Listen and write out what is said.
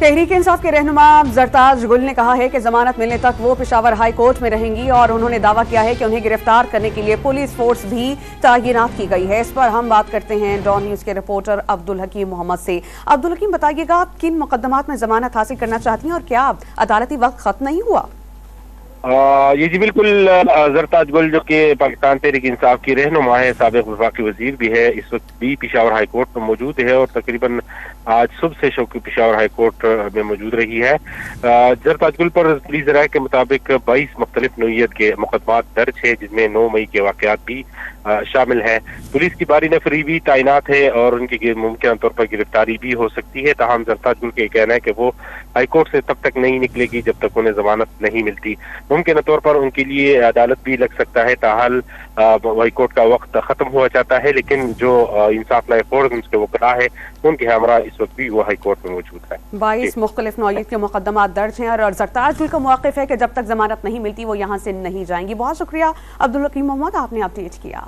तहरीक इंसाफ के रहनुमा जरताज गुल ने कहा है कि जमानत मिलने तक वो पेशावर हाई कोर्ट में रहेंगी और उन्होंने दावा किया है कि उन्हें गिरफ्तार करने के लिए पुलिस फोर्स भी तैनात की गई है। इस पर हम बात करते हैं डॉन न्यूज के रिपोर्टर अब्दुल हकीम मोहम्मद से। अब्दुल हकीम, बताइएगा आप किन मुकदमात में जमानत हासिल करना चाहती हैं और क्या अदालती वक्त खत्म नहीं हुआ? ये जी बिल्कुल, जरताज गुल जो कि पाकिस्तान तहरीक इंसाफ की रहनुमा है, साबिक वफाकी वजीर भी है, इस वक्त भी पेशावर हाई कोर्ट में मौजूद है और तकरीबन आज सुबह से शौकी पेशावर हाई कोर्ट में मौजूद रही है। जरताज गुल पर पुलिस राय के मुताबिक 22 मुख्तलिफ नौइयत के मुकदमात दर्ज है, जिसमें 9 मई के वाकयात भी शामिल है। पुलिस की बारी नफरी भी तैनात है और उनकी मुमकिन तौर पर गिरफ्तारी भी हो सकती है। ताहम जरताज गुल का कहना है कि वो हाईकोर्ट से तब तक नहीं निकलेगी जब तक उन्हें जमानत नहीं मिलती। मुमकिन तौर पर उनके लिए अदालत भी लग सकता है। ताहाल हाईकोर्ट का वक्त खत्म हुआ जाता है, लेकिन जो इंसाफ लाए फोर्स उसके वकला है उनके हमरा इस वक्त भी वो हाईकोर्ट में मौजूद है। 22 मुख्तलिफ नौइयत के मुकदमात दर्ज हैं और जरताज गुल का मौक़िफ़ है कि जब तक जमानत नहीं मिलती वो यहाँ से नहीं जाएंगी। बहुत शुक्रिया अब्दुल हकीम मोहम्मद, आपने अपडेट किया।